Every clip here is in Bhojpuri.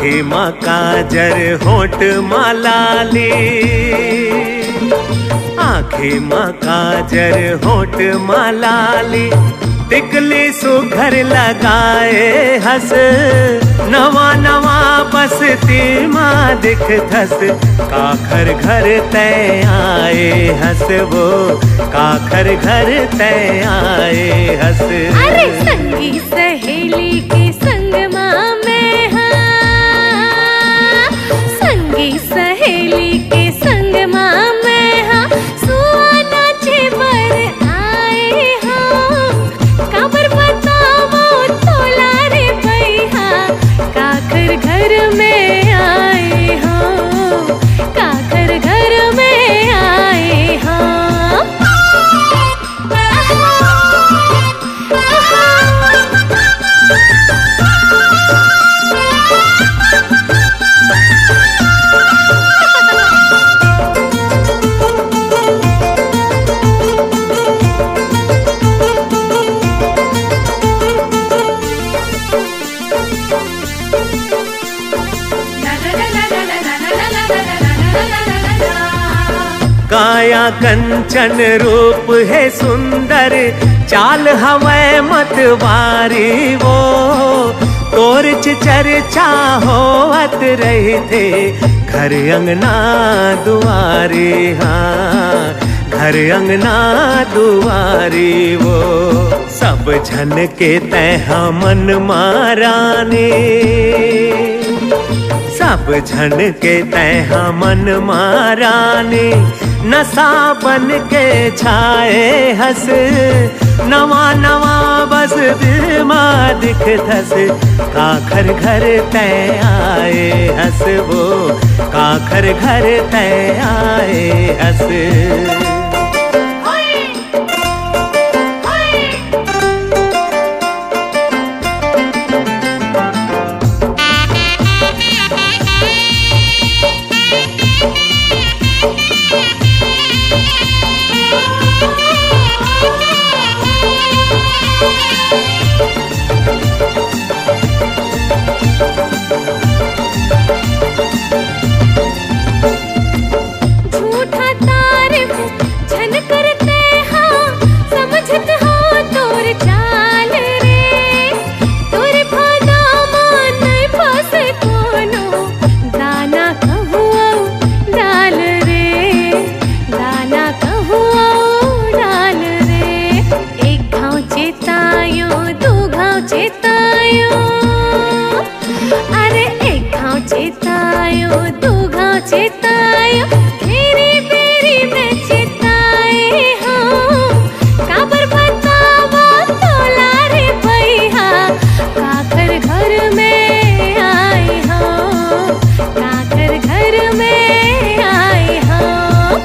आँखें माँ काजर होठ माँ लाली, आँखें माँ काजर होठ माँ लाली, टिकली सुघर लगाए हंस, नवा नवा बसती माँ दिख थस, काखर घर तय आए हंस वो, काखर घर तय आए हंस। अरे संगी सहेली के संग माँ में हाँ, संगी सहेली के संग माँ में हाँ, सुहाना चेवर आए हाँ, काबर बताओ तोला रे भैया, काखर घर में आए हाँ, काखर घर में आए हाँ। काया कंचन रूप है सुंदर, चाल हवै मतवारी वो, तोरच चर्चा होवत रही थे घर अंगना दुआरी, हाँ घर अंगना दुआरी वो। सब झन के तह मन माराने, सब झन के तह मन माराने, नशा बन के छाए हंस, नवा नवा बस माँ दिख थस, काखर घर तय आए हंस वो, काखर घर तय आए हंस। चेतायो तेरी बेरी में चेताए हाँ, काबर बतावा तोला रे भैया, काखर घर में आए हाँ, काखर घर में आए हाँ।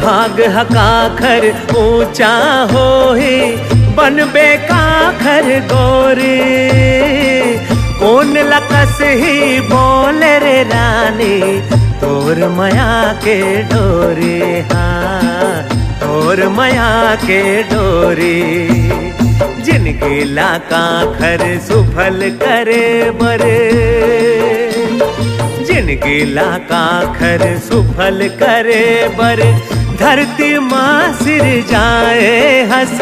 भाग हकाखर ऊंचा हो ही, बनबे काखर गोरी, कौन लकस ही बोले रे रानी, तोर मया के डोरी, हाँ तोर मया के डोरी। जिनकी ला काखर सुफल करे बरे, जिनकी ला काखर सुफल करे बर, धरती माँ सिर जाए हंस,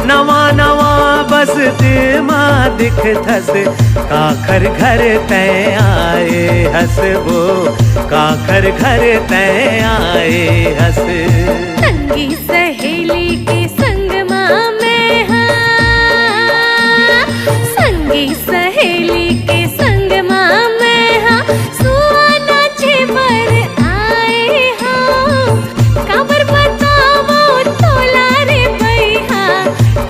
नवा नवा बसती माँ दिख थस, काखर घर तय आए हंस वो, काखर घर तय आए हंस। संगी सहेली के संग माँ में हाँ, संगी सहेली के संग माँ में हाँ, सुहाना चेवर आए हाँ, काबर बताओ तोला रे भैया,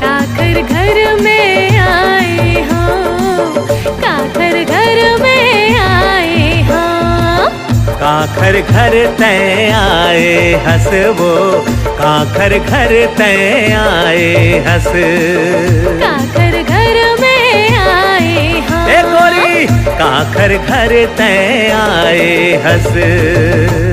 काखर घर में आए हाँ, काखर घर में आए हाँ। काखर घर तय आए हंस वो, काखर घर तय आए हंस। काखर घर में आए हाँ, ए गोरी काखर घर तय आए हंस।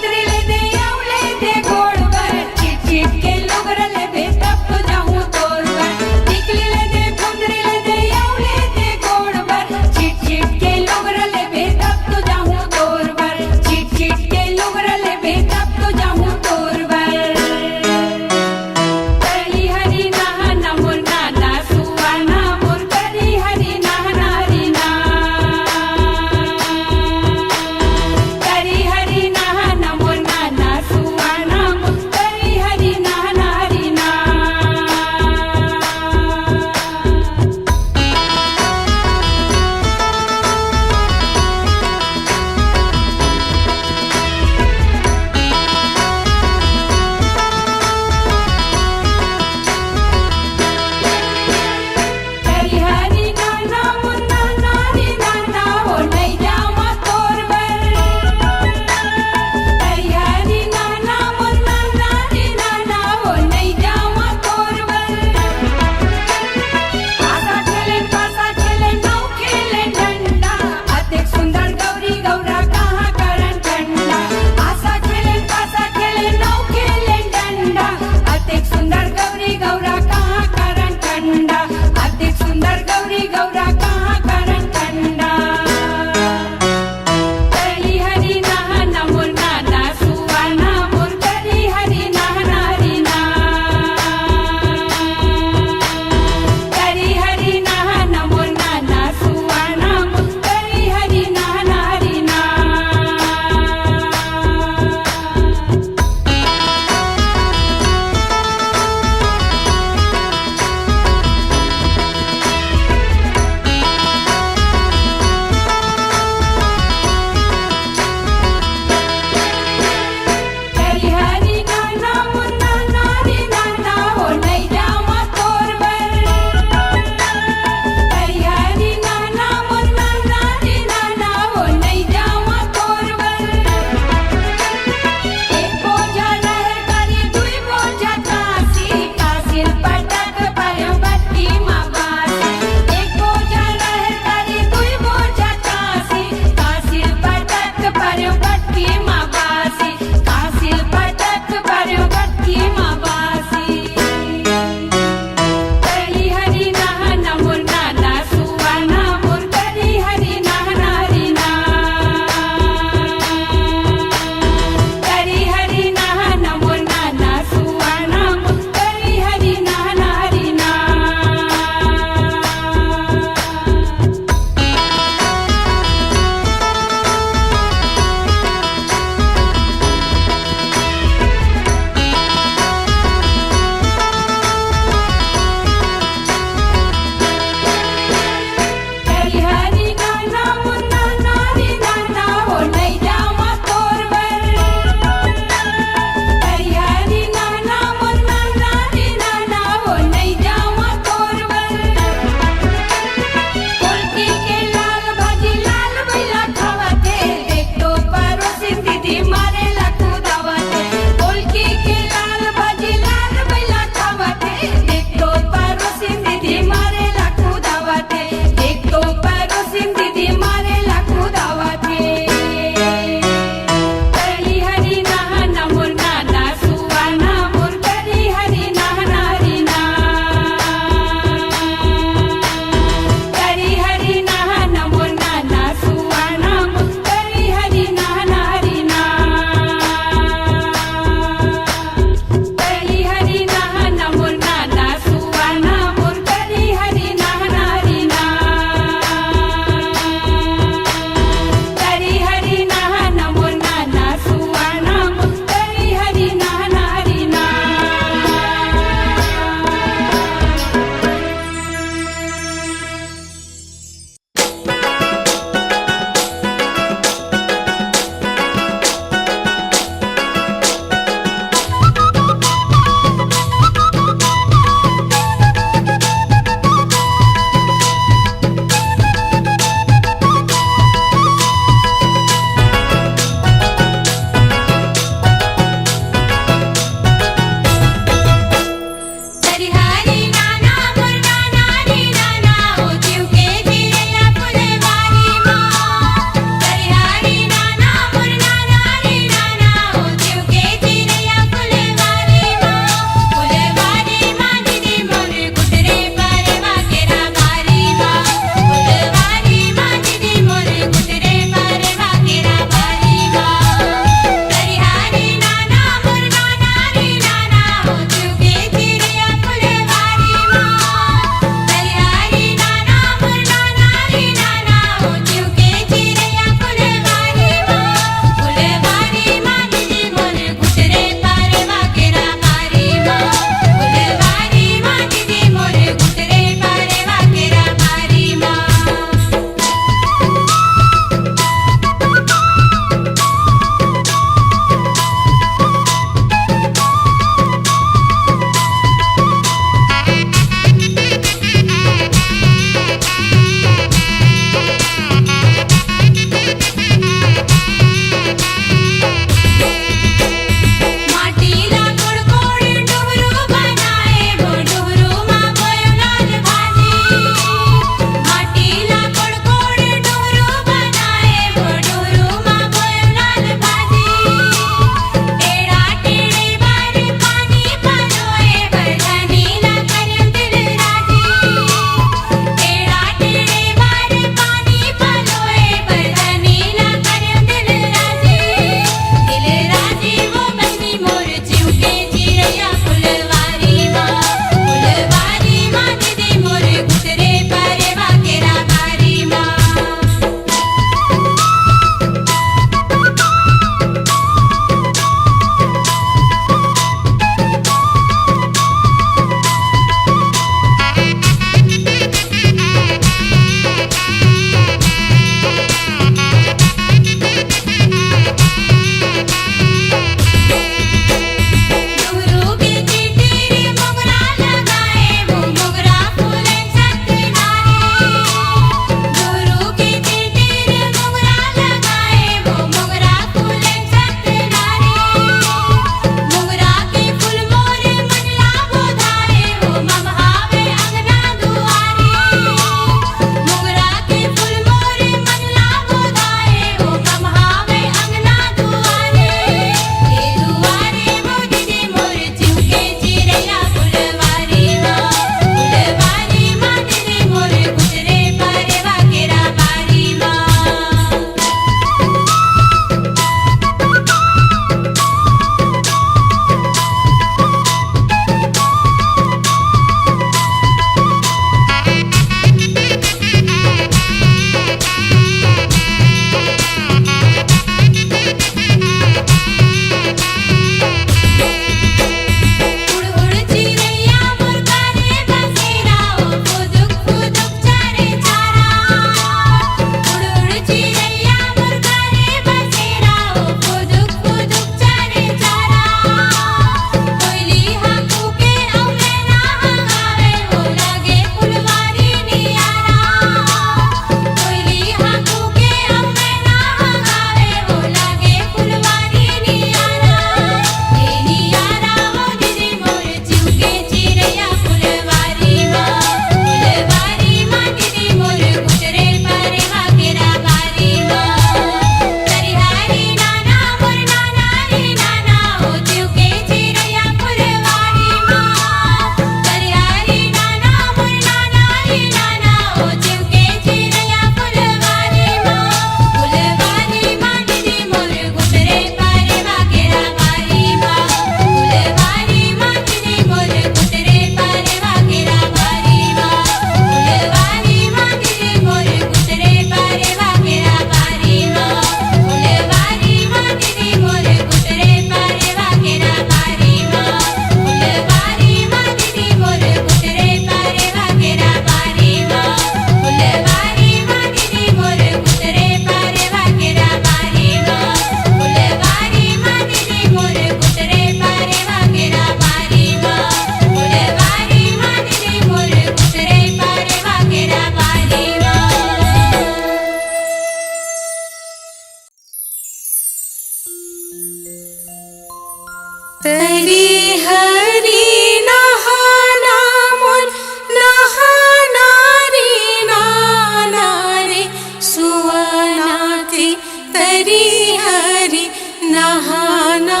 नहाना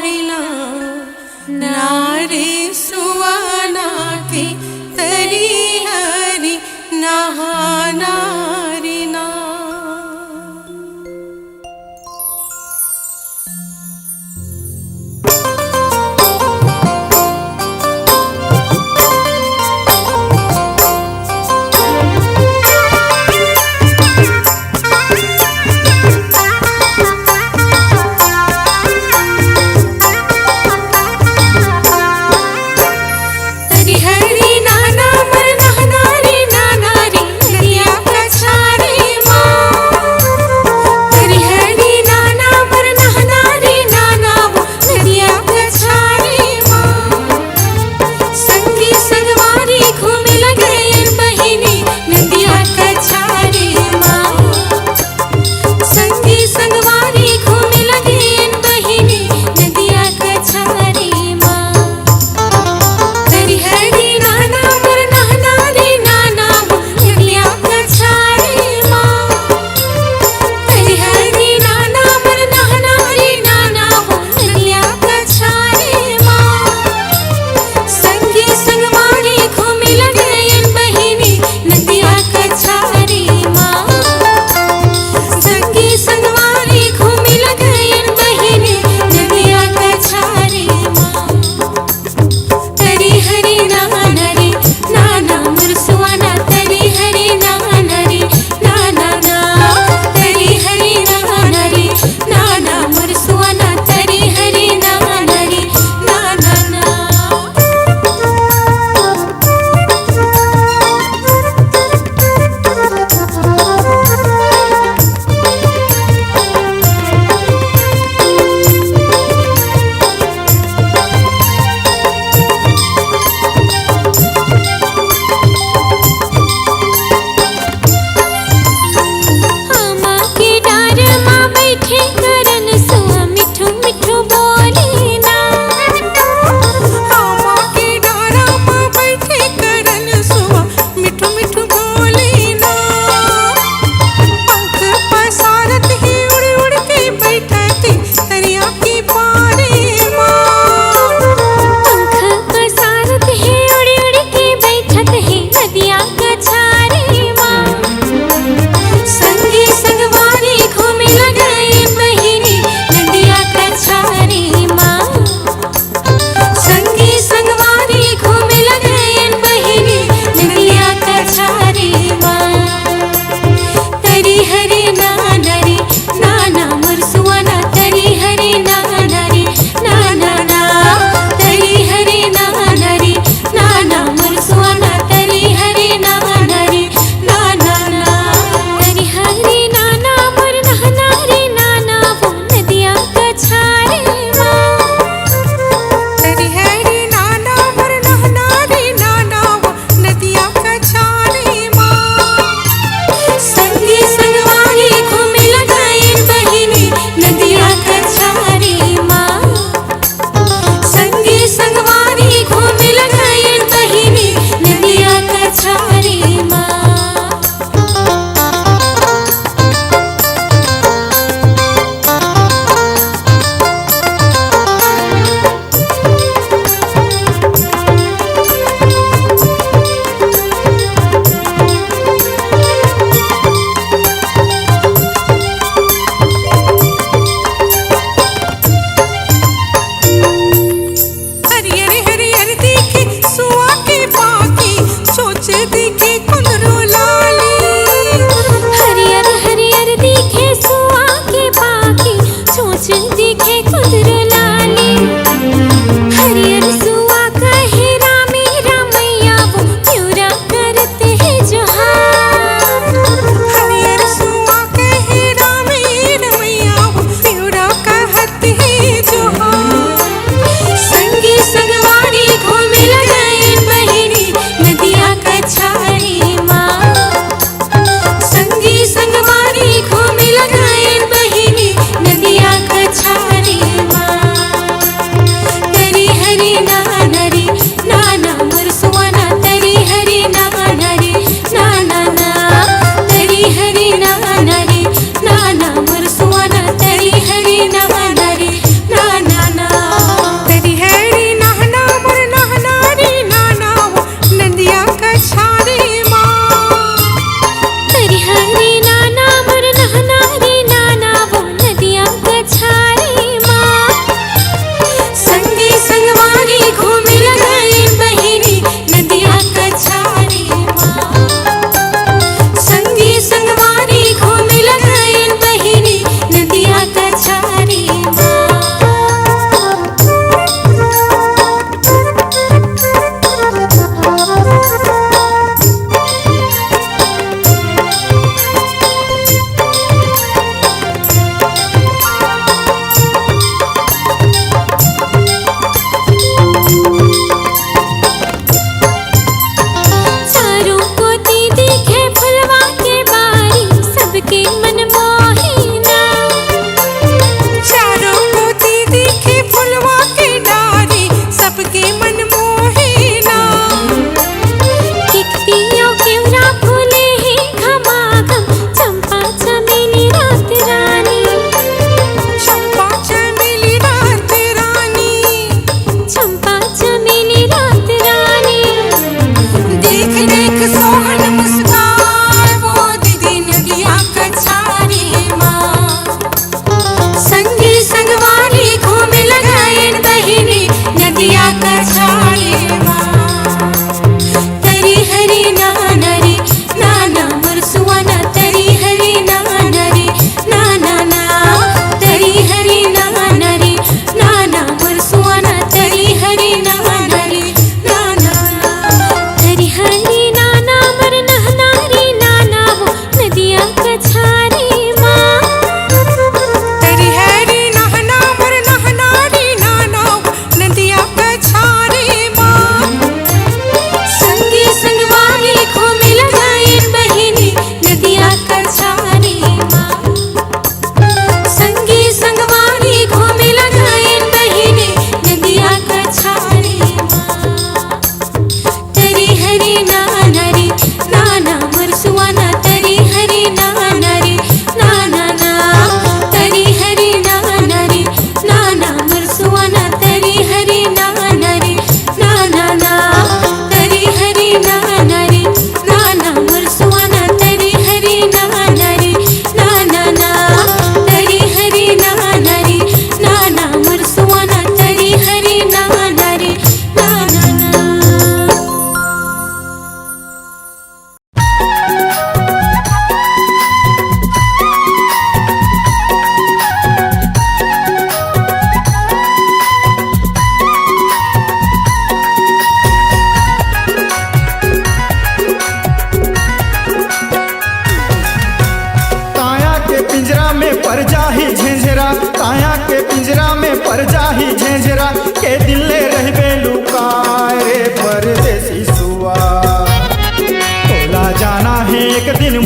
रे ना, नारे सुवाना के तरी हरी नहाना रे ना। हरी नाना मर नहना रे नाना रे, नदिया का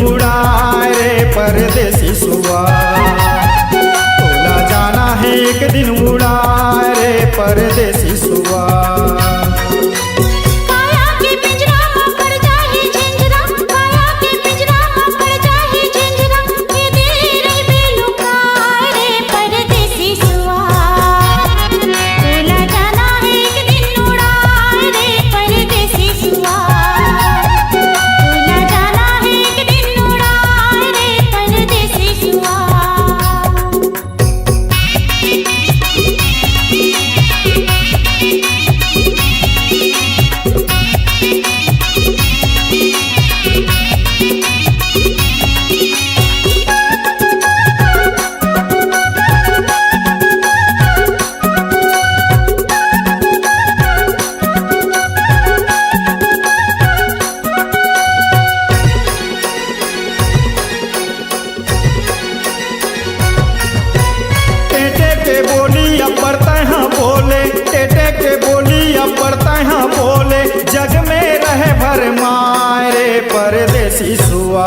उड़ाए रे परदेसी सुआ। तोला जाना है एक दिन उड़ाए रे परदेसी सुआ। काया के पिंजरा में पड़ जाए झिंझरा, काया के पिंजरा में पड़ जाए झिंझरा, ये दिल रे बेलुकाए रे परदेसी सुआ। तोला जाना है एक दिन उड़ाए रे परदेसी सुआ। तोला जाना है एक दिन उड़ाए रे परदेसी सुआ। टेटे के बोली अब पड़ता है बोले, टेटे के बोली अब पड़ता है बोले, जग में रहे भर मारे परदेसी सुआ।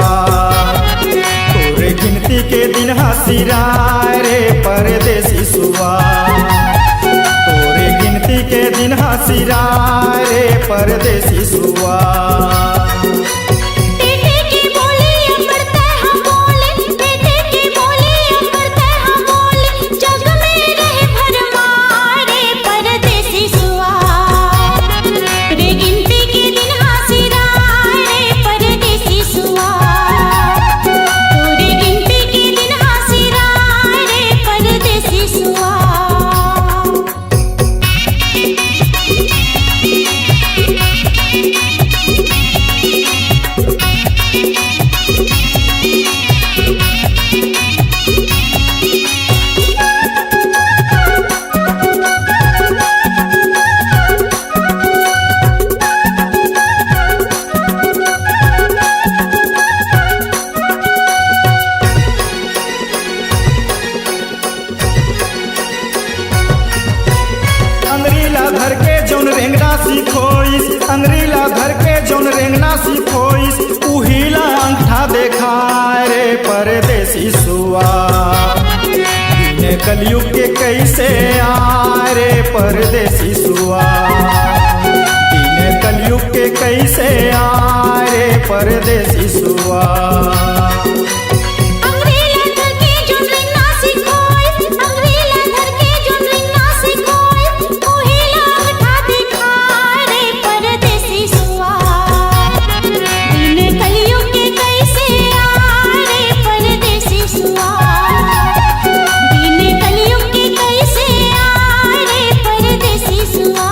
तोरे गिनती के दिन हसीराए रे परदेसी सुआ। तोरे गिनती के दिन हसीराए रे परदेसी सुआ। टेटे की बोली पड़ता है बोले, टेटे की बोली पड़ता है बोले, जग में रहे भरमारे परदेसी सुआ। रे गिनती के दिन हासिराए रे परदेसी सुआ। रे गिनती के दिन हासिराए रे परदेसी सुआ। अंगरीला धर के जौन रेंगना सीखोइस, अंगरीला धर के जौन रेंगना सीखोइस, उहीला अंगठा देखाए रे परदेसी सुआ। दिन कलयुग के कैसे आए रे परदेसी सुआ। दिन कलयुग के कैसे आए रे परदेसी सुआ। अंगरेला धर के जोन रेंगना सिखोए, अंगरेला धर के जोन रेंगना सिखोए, ओहेला अंगठा दिखाए रे परदेसी सुआ। दिन कलयुग के कैसे आए रे परदेसी सुआ। दिन कलयुग के कैसे आए रे परदेसी सुआ।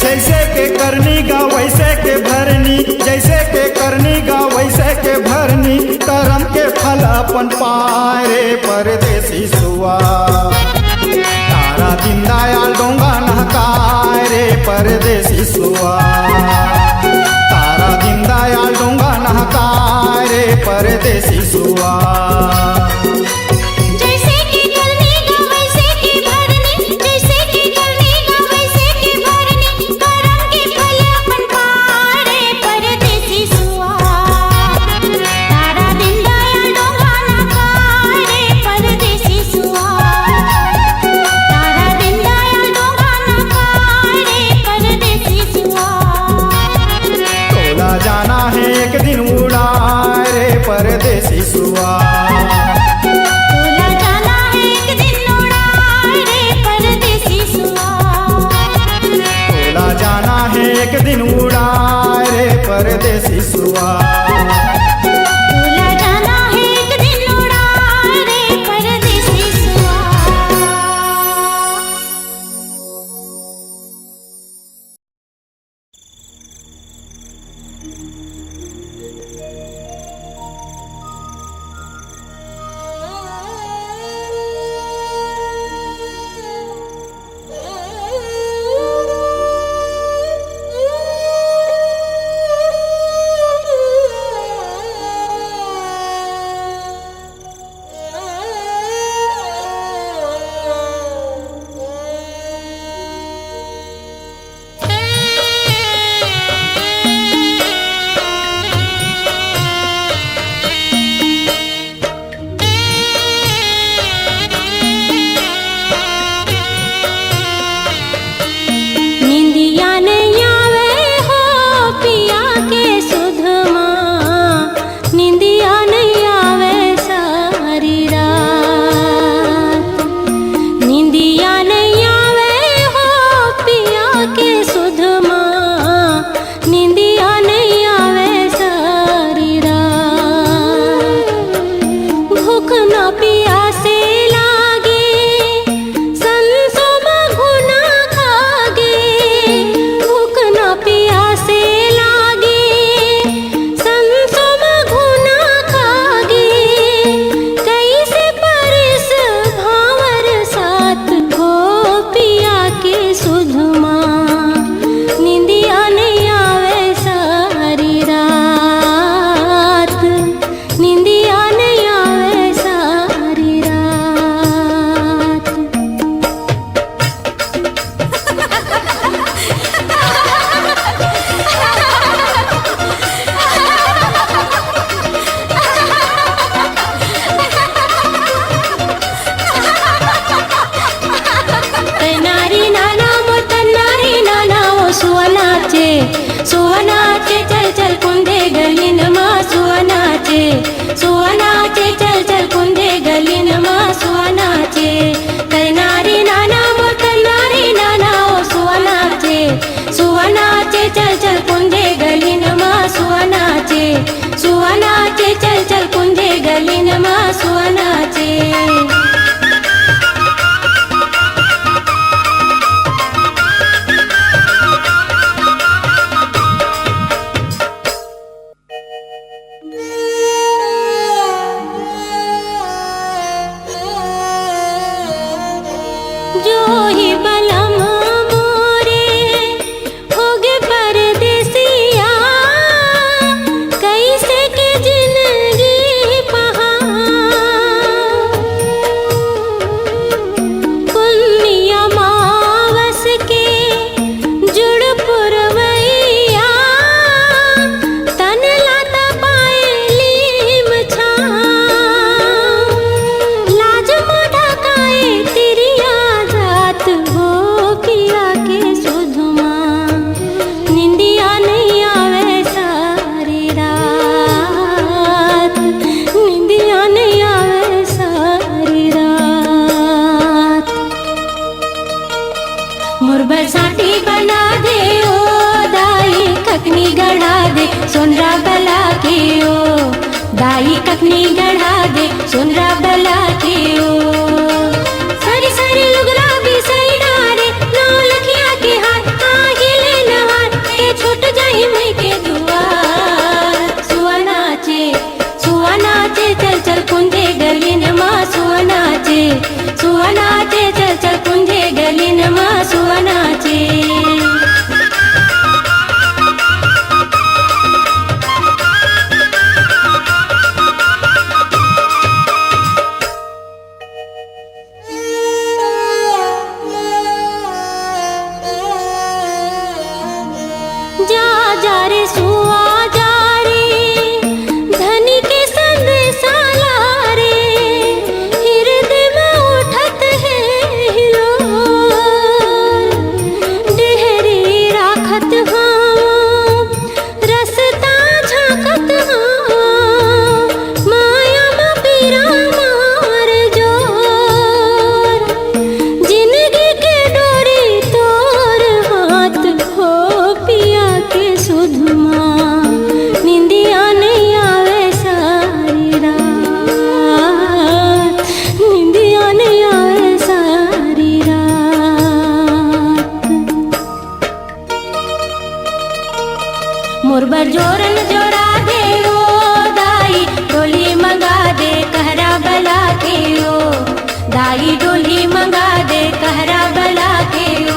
जैसे के करनी गा वैसे के भरनी, जैसे के करनी गा वैसे के भरनी, करम के फल अपन पाए रे परदेसी सुआ। तारा दिन दयाल डोंगा नहकाए रे परदेसी सुआ। तारा दिन दयाल डोंगा नहकाए रे परदेसी सुआ। जैसे की करनी गा वैसे की भरनी, जैसे की करनी गा वैसे की भरनी, करम के फल अपन पाए रे परदेसी सुआ। तारा दिन दयाल डोंगा नहकाए रे परदेसी सुआ। तारा दिन दयाल डोंगा नहकाए रे परदेसी सुआ। तोला जाना है एक दिन उड़ाए रे परदेसी सुआ। जो ही बलम मोरे होगे परदेसिया, कैसे के जिंदगी पहाड़। पुण्य मावस के जुड़ पुरवैया, तन लाता पायलीम छा। लाज मोढ़ा काए तिरिया जात हो पिया के सुधमा। निंदिया नहीं आवे सारी रात, निंदिया नहीं आवे सारी रात। मोर बरसाती बना दे ओ दाई कखनी गढ़ा दे सोनरा बला के ओ। दाई कखनी गढ़ा दे सोनरा बला के ओ। सारी सारी लुगरा भी सही डारे नौ लखिया के हाथ आहिले नहार के छूट जाई मई के दुआर। सुआ नाचे चल चल कुंजे गली नमा। सुआ नाचे चल चल कुंजे गली नमा। सुआ नाचे जा जा रे सुआ जा रे धनी के संदेशा ला रे। हृदय में उठत है हिलोर, डेहरी राखत हाँ रसता झांकत हाँ। माया में पीरा मार जोर, जिंदगी के डोरी तोर हाथ हो पिया के सुधमा। निंदिया नहीं आवे सारी रात, निंदिया नहीं आवे सारी रात। मोर बर जोरन जोड़ा दे ओ दाई डोली मंगा दे कहरा बला के ओ। दाई डोली मंगा दे कहरा बला के ओ।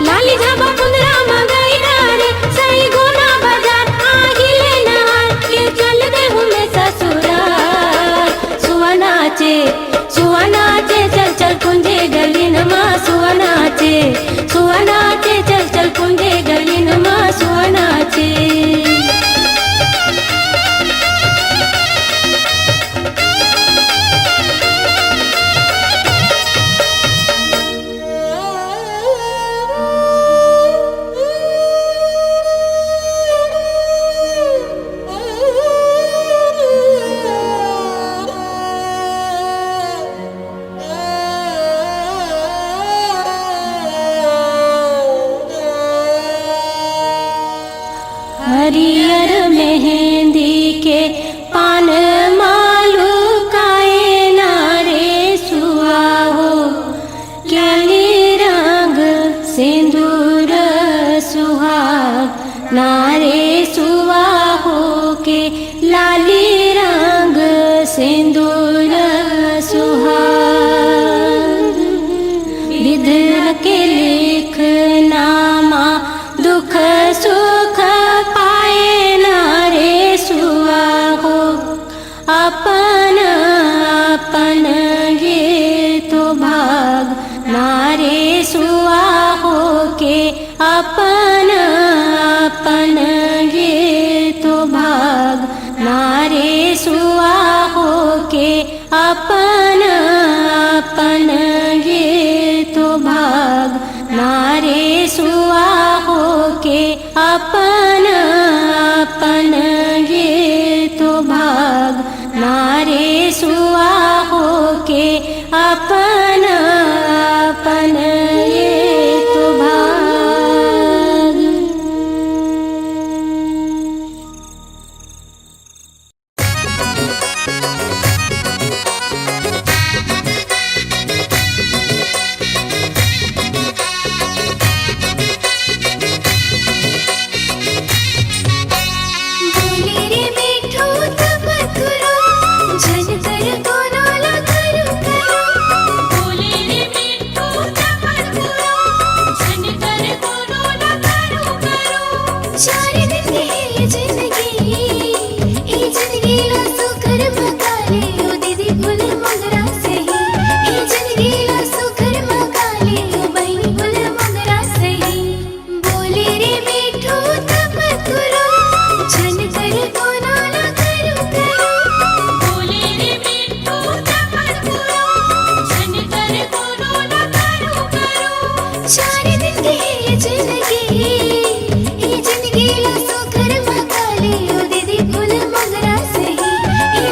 लाली झाबा पुंदरा मंगाई डारे सही गोना बाजार आहिले नहार के चल दे हुमे ससुराल। सुआ नाचे चल चल कुंजे गली नमा। सुआ नाचे चल चल कुंजे गली नमा। सुआ नाचे हरियर मेहंदी के पान मालू काए नारे सुआ हो। केली रंग सिंदूर सुहाग नारे सुआ हो के। लाली रंग सिंदूर सुहाग विधर के लिख नामा दुख सुख पाए नारे सुआ हो। अपन अपन ये तो भाग नारे सुआ हो के। अपन अपन ये तो भाग नारे सुआ हो के। अपन अपन ये तो भाग नारे सुआ हो के। अपन अपन ये तो भाग नारे सुआ हो के। अपन अपन ये तो भाग।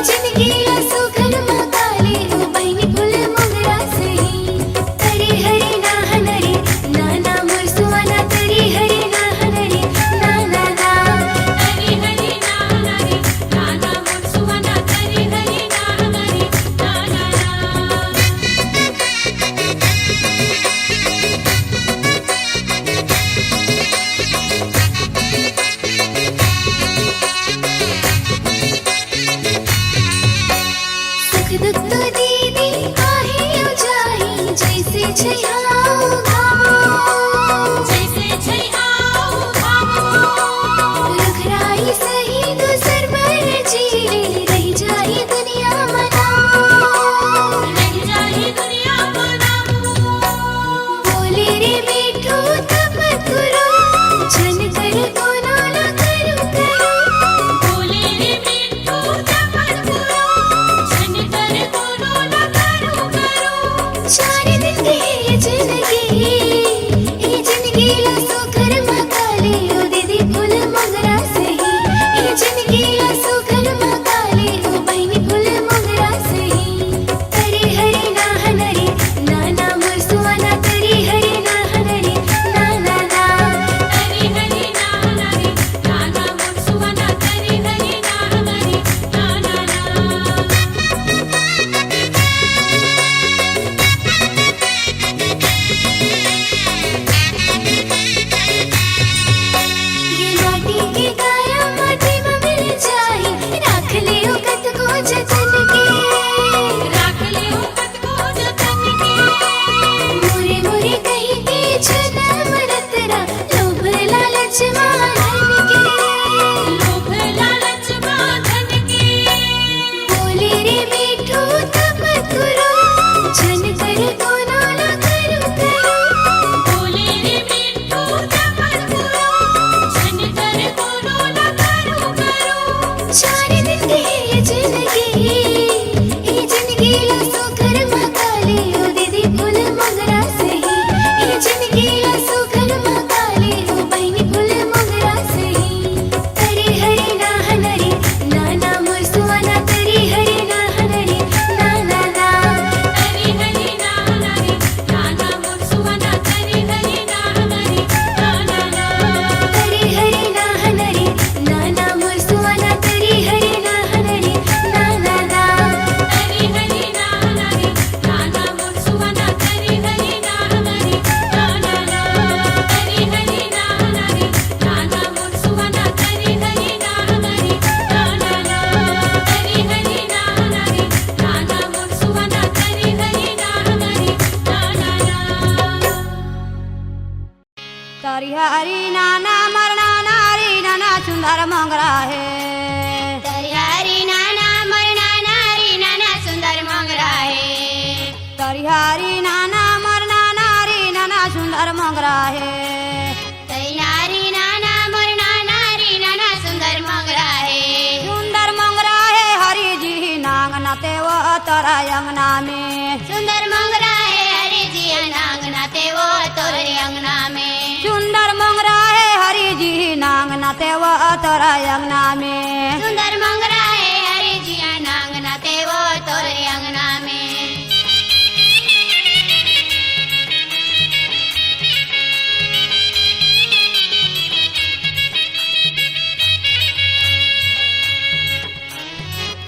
जिंदगी सुखन मकाले हो बहिनी फुल मोगरा सही तरी हरी ना हनरी नाना मुरसुआना तरी हरी ना हनरी ना ना ना तरी हरी ना हनरी नाना मुरसुआना तरी हरी ना हनरी ना ना ना सुख दुख तो दीदी आहे ओ जाही जैसे छैहाओ घामो जैसे छैहाओ घामो रुखराई सही दूसर पर जीले रह जाई दुनिया मनाओ रह जाई दुनिया मनाओ बोले रे बेटो तब करो छन कर कोनो ना करू करो बोले रे बेटो तब करो छन कर कोनो ना करू करो चार दिन की ये जिंदगी ला सुखर मकाले ओ दीदी फुल मोगरा सही ये जिंदगी ला सुखर मकाले ओ बहिनी फुल मोगरा सही तरी हरी ना हनरी नाना मुरसुआना तरी हरी ना हनरी ना ना ना तरी हरी ना हनरी नाना मुरसुआना तरी हरी ना हनरी ना ना ना ये माटी के काया माटी में मिल जाई राख लियो कत को जतन के राख लियो कत को जतन के मोरे मोरे कहीं के छना मरतरा लोभ लालच माधन के लोभ लालच माधन के बोले रे बेटो तब करो छन कर कोनो ना करू करो बोले रे बेटो तब करो छन कर कोनो ना करू करो चार दिन की ये जिंदगी ला सुखर मकाले ओ दीदी फुल मोगरा सही ये जिंदगी ला सुखर मकाले ओ बहिनी फुल मोगरा सही तरी हरी ना हनरी नाना मुरसुआना तरी हरी ना हनरी ना ना ना तरी हरी ना हनरी नाना मुरसुआना तरी हरी ना हनरी ना ना ना तरी हरी ना हनरी नाना मुरसुआना तरी हरी ना हनरी ना ना ना तरी हरी ना हनरी नाना मुरसुआना तरी हरी ना हनरी ना ना ना तरी हरी ना हनरी नाना मुरसुआना तरी हरी ना हनरी ना ना ना तरी हरी ना हनरी नाना मुरसुआना तरी हरी ना हनरी ना ना ना तरी हरी नाना मरना नारी नाना सुंदर मोगरा है तरी हरी नाना मरना नारी नाना सुंदर मोगरा है तरी हरी नाना मरना नारी नाना सुंदर मोगरा है तरी नारी नाना मरना नारी नाना सुंदर मोगरा है सुंदर मोगरा है हरी जी नांग नाते वो तोरा अंगना में सुंदर मोगरा है हरी जी नांग नाते वो तोरे अंगना में सुंदर मोगरा है हरी जी नांग नाते वो तोरा अंगना में सुंदर मोगरा है हरी जी नांग नाते वो तोरे अंगना में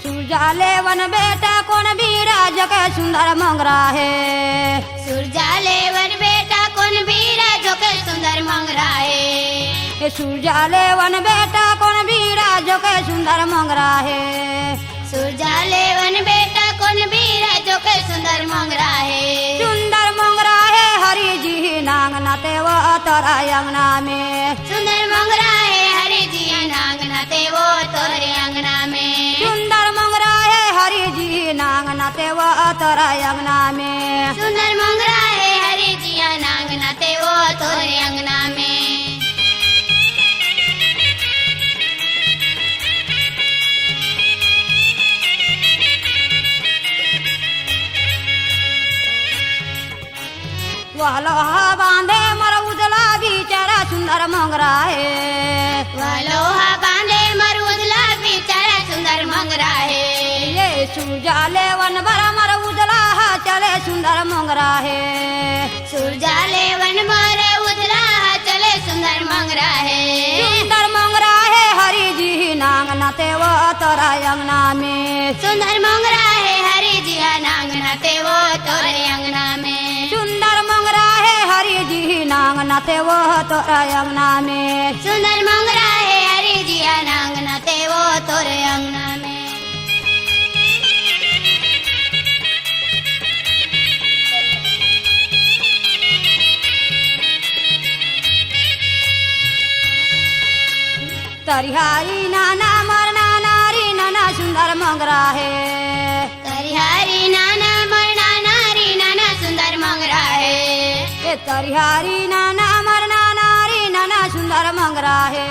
सूरजाले वन बेटा कौन बीराज के सुंदर मोगरा है सुरजाले वन बेटा कौन बीरा जो के सुंदर मोगरा है हे सूरजाले वन बेटा कौन बीराज के सुंदर मोगरा है सुरजाले वन बेटा कौन बीरा जो के सुंदर मोगरा है सुंदर मोगरा है हरी जी नांग नाते वो तोरा अंगना में सुंदर मोगरा है हरी जी नांग नाते वो तोरे अंगना में सुंदर मोगरा है हरी जी नांग नाते वो तोरा अंगना में सुंदर मोगरा है हरी जी नांग नाते वो तोरे अंगना में वह लोहा बांधे मर उजला बिचारा सुंदर मोगरा है वह लोहा बांधे मर उजला बेचारा सुंदर मोगरा है सूरजाले वन बरमर उजला चले सुंदर मोंगरा है सूरजाले वन मोरे उजला चले सुंदर मंगरा है सुंदर मोंगरा है हरि जी नांग नते वो तोरा अंगना में सुंदर मंगरा है हरि जी नांग नते वो तोरे अंगना में सुंदर मोंगरा है हरि जी नांग नते वो तोरा अंगना में सुंदर मंगरा है हरि जी नांग नते वो तोरे अंगना में तरिहारी नाना मरना नारी नाना सुंदर मोंगरा है तरिहारी नाना मरना नारी नाना सुंदर मंगरा है ये तरिहारी नाना मरना नारी नाना सुंदर मोंगरा है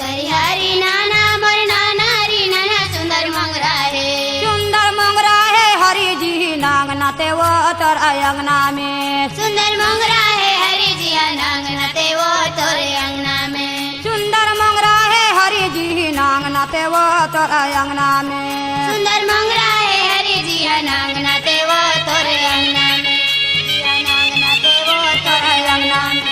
तरिहारी नाना मरना नारी नाना सुंदर मंगरा है सुंदर मोंगरा है हरि जी नांग नते वो तोरा अंगना में सुंदर मंगरा है हरि जी नांग नते वो तोरे अंगना में सुंदर मोंगरा है हरि जी नांग नते वो तोरा अंगना में सुंदर मंगरा है हरि जी नांग नते वो तोरे अंगना में नांग नते वो तोरा अंगना में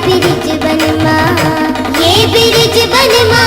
ब्रिज बनमा, ये ब्रिज बनमा